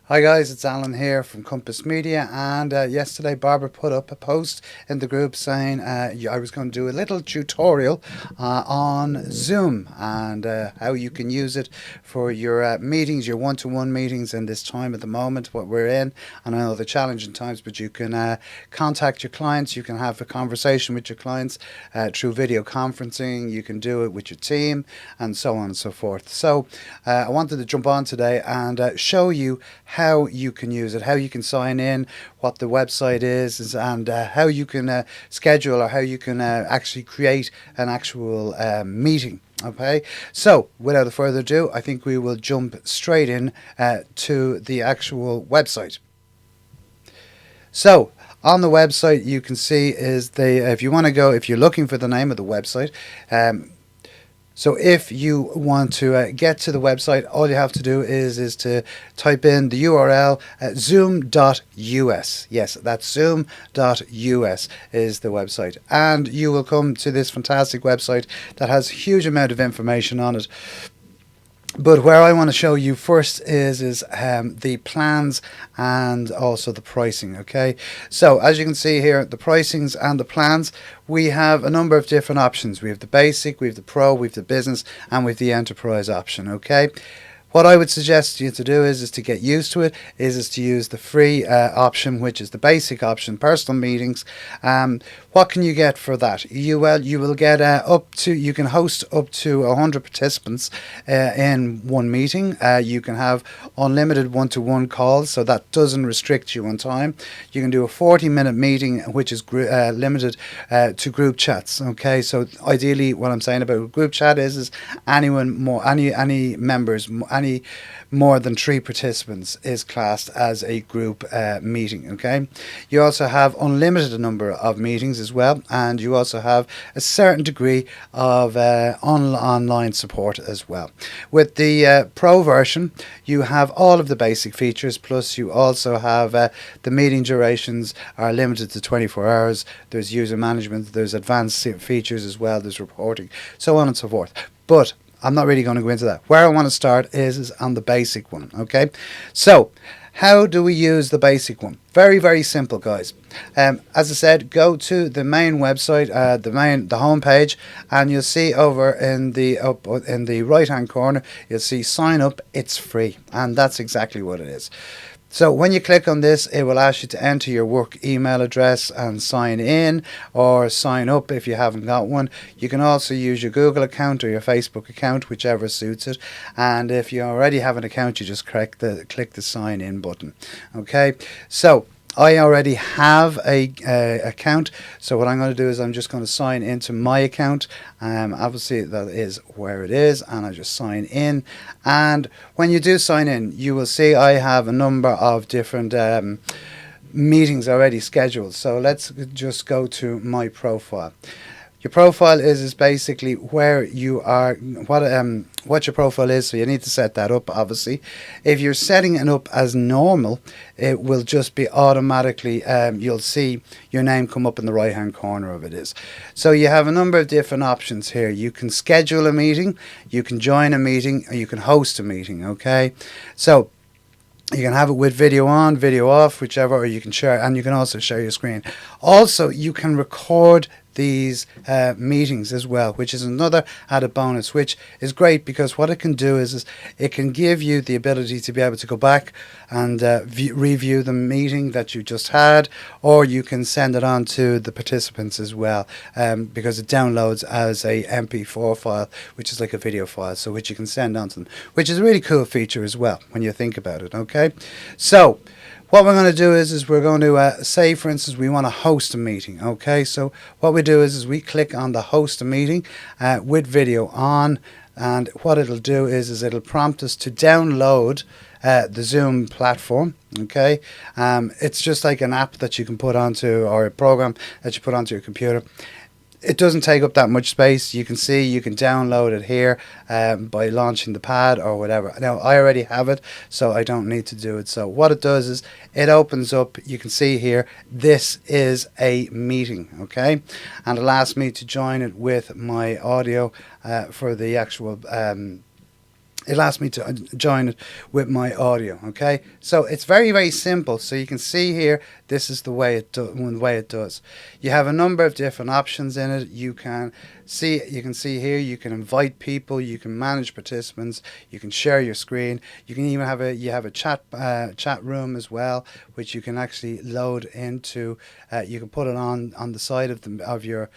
Hi guys, it's Alan here from Compass Media, and yesterday Barbara put up a post in the group saying I was going to do a little tutorial on Zoom and how you can use it for your meetings, your one-to-one meetings in this time at the moment, what we're in. And I know they're challenging times, but you can contact your clients, you can have a conversation with your clients through video conferencing, you can do it with your team, and so on and so forth. So I wanted to jump on today and show you how you can use it, how you can sign in, what the website is and how you can schedule or how you can actually create an actual meeting. Okay, so without further ado, I think we will jump straight in to the actual website. So on the website, you can see is the if you want to go, if you're looking for the name of the website. So if you want to get to the website, all you have to do is to type in the URL zoom.us. Yes, that's zoom.us is the website. And you will come to this fantastic website that has a huge amount of information on it. But where I want to show you first is the plans and also the pricing. Okay, so as you can see here, the pricings and the plans, we have a number of different options. We have the basic, we have the pro, we have the business, and we have the enterprise option. Okay. What I would suggest you to do is to get used to it, is to use the free option, which is the basic option, personal meetings. What can you get for that? You will get you can host up to 100 participants in one meeting. You can have unlimited one-to-one calls, so that doesn't restrict you on time. You can do a 40-minute meeting, which is limited to group chats. Okay, so ideally, what I'm saying about a group chat is anyone more, any members, any more than 3 participants is classed as a group meeting. Okay, you also have unlimited number of meetings as well, and you also have a certain degree of online support as well. With the pro version, you have all of the basic features, plus you also have the meeting durations are limited to 24 hours. There's user management, there's advanced features as well, there's reporting, so on and so forth. But I'm not really going to go into that. Where I want to start is on the basic one. Okay, so how do we use the basic one? Very, very simple, guys. As I said, go to the main website, the home page, and you'll see over in the right hand corner, you'll see sign up. It's free, and that's exactly what it is. So when you click on this, it will ask you to enter your work email address and sign in or sign up if you haven't got one. You can also use your Google account or your Facebook account, whichever suits it. And if you already have an account, you just click the sign in button. Okay, so I already have a account, so what I'm going to do is I'm just going to sign into my account. Obviously that is where it is, and I just sign in. And when you do sign in, you will see I have a number of different meetings already scheduled. So let's just go to my profile. Your profile is basically where you are, what your profile is, so you need to set that up, obviously. If you're setting it up as normal, it will just be automatically, you'll see your name come up in the right hand corner of it is. So you have a number of different options here. You can schedule a meeting, you can join a meeting, or you can host a meeting. Okay, so you can have it with video on, video off, whichever, or you can share, and you can also share your screen. Also, you can record these meetings as well, which is another added bonus, which is great because what it can do is it can give you the ability to be able to go back and review the meeting that you just had, or you can send it on to the participants as well, because it downloads as a MP4 file, which is like a video file, so which you can send on to them, which is a really cool feature as well when you think about it. Okay, so what we're going to do is we're going to say, for instance, we want to host a meeting. Okay, so what we do is we click on the host a meeting with video on, and what it'll do is it'll prompt us to download the Zoom platform. Okay, it's just like an app that you can put onto, or a program that you put onto your computer. It doesn't take up that much space. You can see you can download it here by launching the pad or whatever. Now I already have it, so I don't need to do it. So what it does is it opens up. You can see here this is a meeting, okay, and it'll ask me to join it with my audio for the actual it'll ask me to join it with my audio. Okay, so it's very, very simple. So you can see here, this is the way it does. You have a number of different options in it. You can see here, you can invite people, you can manage participants, you can share your screen, you can even have a chat room as well, which you can actually load into. You can put it on the side of your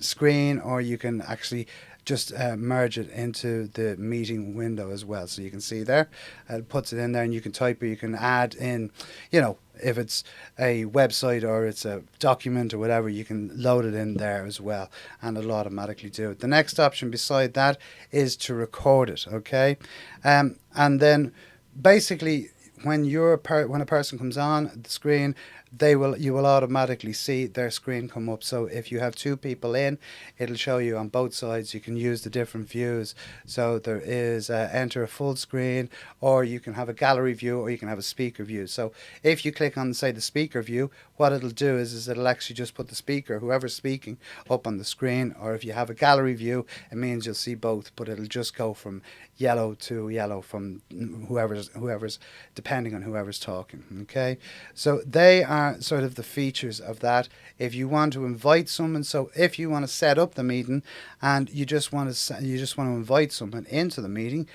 screen, or you can actually just merge it into the meeting window as well. So you can see there, it puts it in there, and you can type, or you can add in, if it's a website or it's a document or whatever, you can load it in there as well, and it'll automatically do it. The next option beside that is to record it. Okay, and then basically, when when a person comes on the screen, you will automatically see their screen come up. So if you have two people in, it'll show you on both sides. You can use the different views. So there is enter a full screen, or you can have a gallery view, or you can have a speaker view. So if you click on, say, the speaker view, what it'll do is it'll actually just put the speaker, whoever's speaking, up on the screen. Or if you have a gallery view, it means you'll see both, but it'll just go from yellow to yellow from whoever's depending on whoever's talking. Okay, so they are sort of the features of that. If you want to invite someone, so if you want to set up the meeting and you just want to invite someone into the meeting,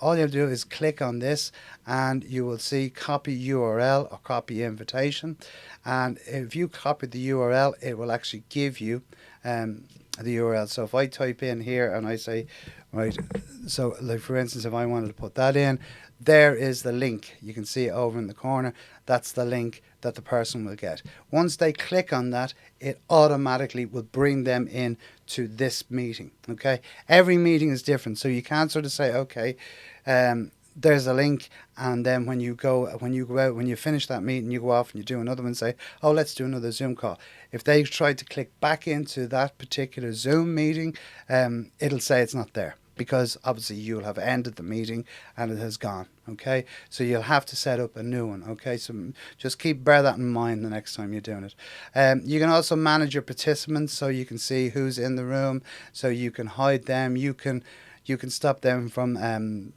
all you have to do is click on this, and you will see copy URL or copy invitation. And if you copy the URL, it will actually give you the URL. So if I type in here and I say, right, so like for instance, if I wanted to put that in, there is the link. You can see it over in the corner. That's the link that the person will get. Once they click on that, it automatically will bring them in to this meeting. Okay, every meeting is different, so you can't sort of say, okay, there's a link, and then when you go out, when you finish that meeting, you go off and you do another one and say, oh, let's do another Zoom call. If they try to click back into that particular Zoom meeting, it'll say it's not there, because obviously you'll have ended the meeting and it has gone. Okay, so you'll have to set up a new one. Okay, so just bear that in mind the next time you're doing it. You can also manage your participants, so you can see who's in the room, so you can hide them, you can stop them from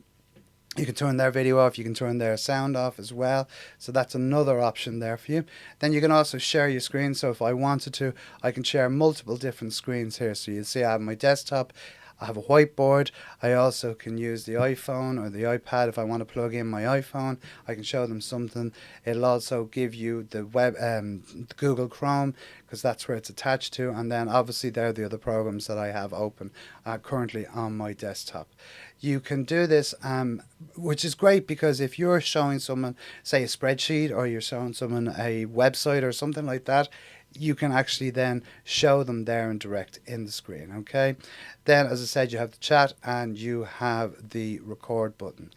you can turn their video off, you can turn their sound off as well. So that's another option there for you. Then you can also share your screen. So if I wanted to, I can share multiple different screens here. So you'll see I have my desktop, I have a whiteboard. I also can use the iPhone or the iPad. If I want to plug in my iPhone, I can show them something. It'll also give you the Google Chrome, because that's where it's attached to. And then obviously there are the other programs that I have open currently on my desktop. You can do this, which is great, because if you're showing someone, say, a spreadsheet, or you're showing someone a website or something like that, you can actually then show them there in direct in the screen. Okay, then as I said, you have the chat and you have the record button.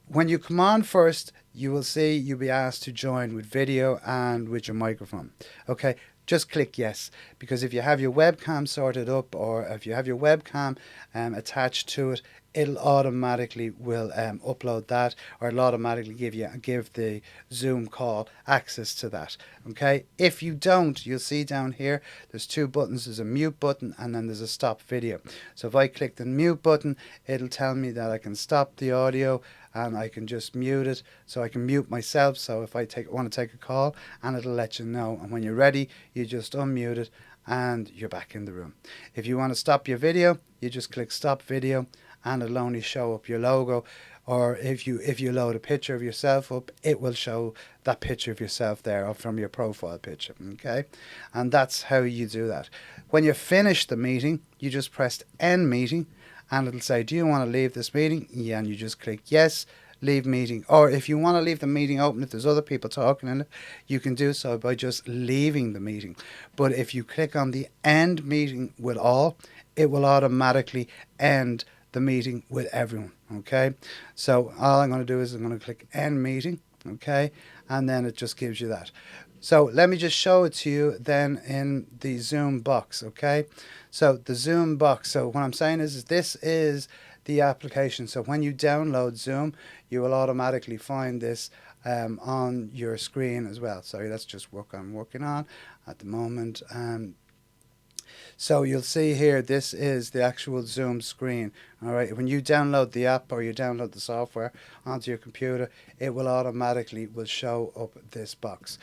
When you come on first, you will see you'll be asked to join with video and with your microphone. Okay, just click yes, because if you have your webcam sorted up, or if you have your webcam attached to it, it'll automatically will upload that, or it'll automatically give the Zoom call access to that. Okay, if you don't, you'll see down here there's two buttons. There's a mute button, and then there's a stop video. So if I click the mute button, it'll tell me that I can stop the audio, and I can just mute it. So I can mute myself, so if I want to take a call, and it'll let you know. And when you're ready, you just unmute it and you're back in the room. If you want to stop your video, you just click stop video, and it'll only show up your logo. Or if you load a picture of yourself up, it will show that picture of yourself there from your profile picture. Okay, and that's how you do that. When you finish the meeting, you just press end meeting, and it'll say, do you want to leave this meeting? Yeah, and you just click yes, leave meeting. Or if you want to leave the meeting open, if there's other people talking in it, you can do so by just leaving the meeting. But if you click on the end meeting with all, it will automatically end the meeting with everyone. Okay, so all I'm going to do is I'm going to click end meeting. Okay, and then it just gives you that. So let me just show it to you then in the Zoom box. Okay, so the Zoom box, so what I'm saying is this is the application. So when you download Zoom, you will automatically find this on your screen as well. Sorry, that's just what I'm working on at the moment. So you'll see here, this is the actual Zoom screen. All right, when you download the app or you download the software onto your computer, it will automatically will show up this box.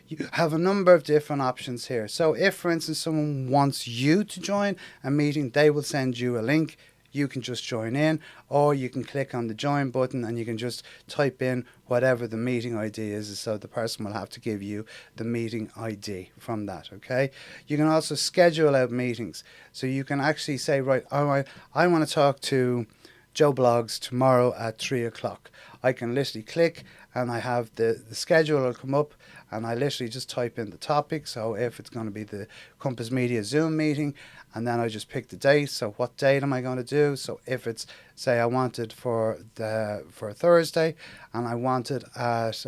You have a number of different options here. So if, for instance, someone wants you to join a meeting, they will send you a link. You can just join in, or you can click on the join button and you can just type in whatever the meeting ID is. So the person will have to give you the meeting ID from that. Okay. You can also schedule out meetings. So you can actually say, right, I want to talk to Joe Blogs tomorrow at 3 o'clock. I can literally click and I have the schedule will come up, and I literally just type in the topic. So if it's going to be the Compass Media Zoom meeting, and then I just pick the date. So what date am I going to do? So if it's, say, I want it for Thursday, and I want it at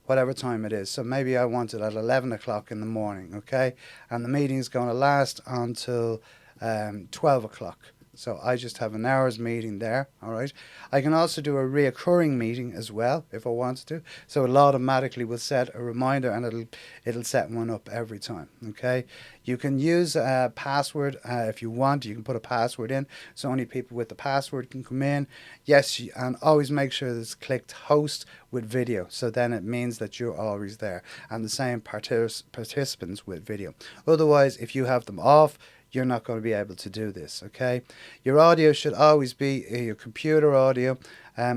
whatever time it is. So maybe I want it at 11 o'clock in the morning, okay? And the meeting is going to last until 12 o'clock. So I just have an hour's meeting there, all right? I can also do a reoccurring meeting as well if I wanted to. So it automatically will set a reminder, and it'll set one up every time, okay? You can use a password if you want. You can put a password in, so only people with the password can come in. Yes, and always make sure that it's clicked host with video. So then it means that you're always there, and the same participants with video. Otherwise, if you have them off, you're not going to be able to do this, okay? Your audio should always be your computer audio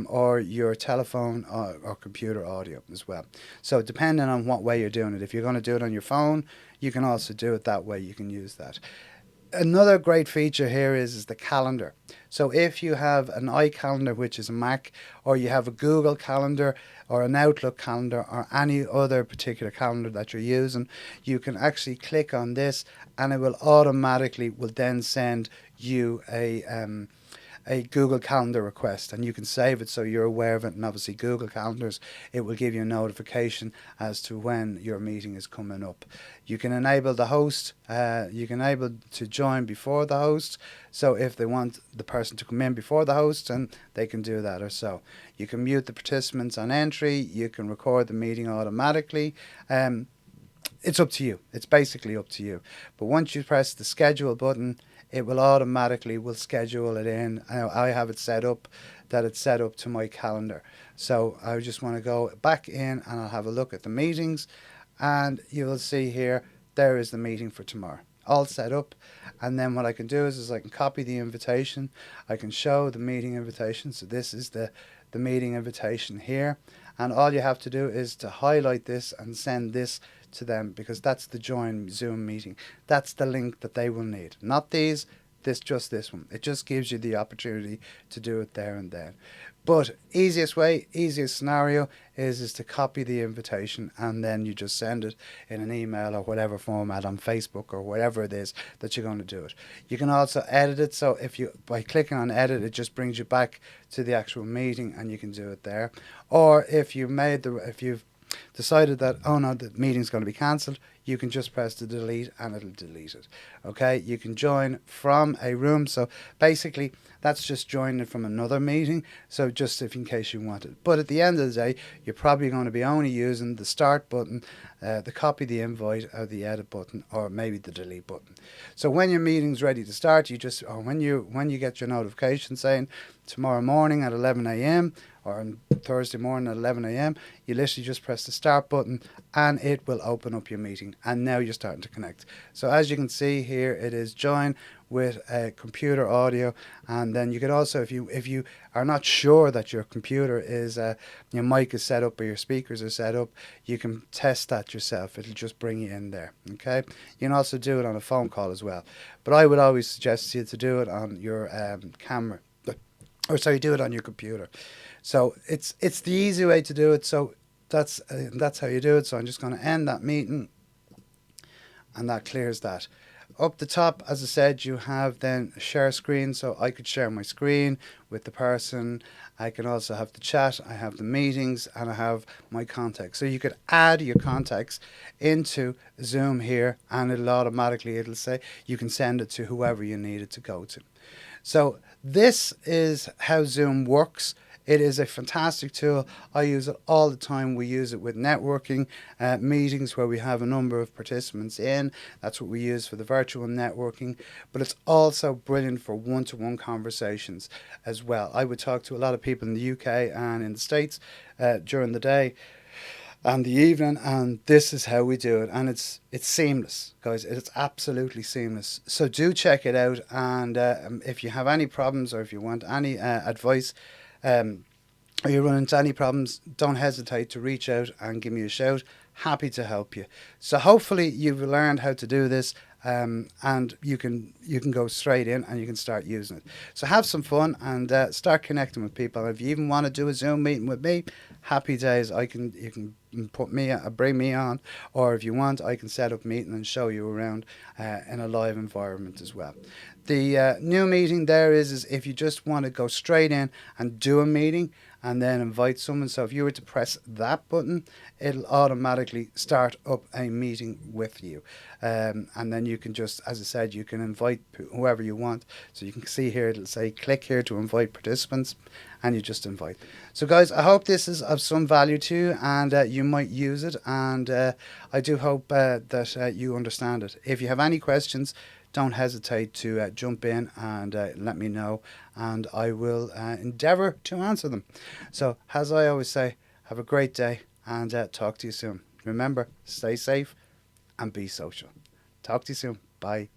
or your telephone or computer audio as well. So depending on what way you're doing it, if you're going to do it on your phone, you can also do it that way. You can use that. Another great feature here is the calendar. So if you have an iCalendar, which is a Mac, or you have a Google Calendar or an Outlook calendar or any other particular calendar that you're using, you can actually click on this and it will automatically will then send you a Google Calendar request, and you can save it so you're aware of it. And obviously Google Calendars, it will give you a notification as to when your meeting is coming up. You can enable the host, you can enable to join before the host, so if they want the person to come in before the host, and they can do that or so. You can mute the participants on entry, you can record the meeting automatically. It's up to you. It's basically up to you. But once you press the schedule button, it will automatically will schedule it in. I have it set up that it's set up to my calendar. So I just want to go back in and I'll have a look at the meetings, and you will see here, there is the meeting for tomorrow. All set up. And then what I can do is I can copy the invitation. I can show the meeting invitation. So this is the meeting invitation here. And all you have to do is to highlight this and send this to them, because that's the join Zoom meeting. That's the link that they will need. Not these, just this one. It just gives you the opportunity to do it there and then. But easiest way, easiest scenario is to copy the invitation, and then you just send it in an email or whatever format on Facebook or whatever it is that you're going to do it. You can also edit it. So if you, by clicking on edit, it just brings you back to the actual meeting and you can do it there. Or if you've decided that, oh no, the meeting's going to be cancelled, you can just press the delete and it'll delete it. Okay, you can join from a room. So basically that's just joining from another meeting, so just if in case you want it. But at the end of the day, you're probably going to be only using the start button, the copy the invite, or the edit button, or maybe the delete button. So when your meeting's ready to start, you just, or when you get your notification saying tomorrow morning at 11 a.m. or on Thursday morning at 11 a.m., you literally just press the start button and it will open up your meeting, and now you're starting to connect. So as you can see here, it is join with a computer audio. And then you can also, if you are not sure that your computer is your mic is set up or your speakers are set up, you can test that yourself. It'll just bring you in there. Okay, you can also do it on a phone call as well, but I would always suggest you to do it on your camera, or sorry, do it on your computer. So it's the easy way to do it. So that's how you do it. So I'm just going to end that meeting, and that clears that. Up the top, as I said, you have then share screen. So I could share my screen with the person. I can also have the chat. I have the meetings, and I have my contacts. So you could add your contacts into Zoom here, and it'll say you can send it to whoever you need it to go to. So this is how Zoom works. It is a fantastic tool. I use it all the time. We use it with networking meetings where we have a number of participants in. That's what we use for the virtual networking. But it's also brilliant for one-to-one conversations as well. I would talk to a lot of people in the UK and in the States during the day and the evening, and this is how we do it, and it's seamless, guys. It's absolutely seamless. So do check it out, and if you have any problems or if you want any advice, um, or you run into any problems, don't hesitate to reach out and give me a shout. Happy to help you. So hopefully you've learned how to do this, and you can go straight in and you can start using it. So have some fun and start connecting with people. If you even want to do a Zoom meeting with me, happy days. You can bring me on, or if you want, I can set up a meeting and show you around in a live environment as well. The new meeting there is if you just want to go straight in and do a meeting and then invite someone. So if you were to press that button, it'll automatically start up a meeting with you. And then you can just, as I said, you can invite whoever you want. So you can see here, it'll say click here to invite participants, and you just invite. So guys, I hope this is of some value to you, and you might use it. And I do hope that you understand it. If you have any questions, don't hesitate to jump in and let me know, and I will endeavour to answer them. So, as I always say, have a great day, and talk to you soon. Remember, stay safe and be social. Talk to you soon. Bye.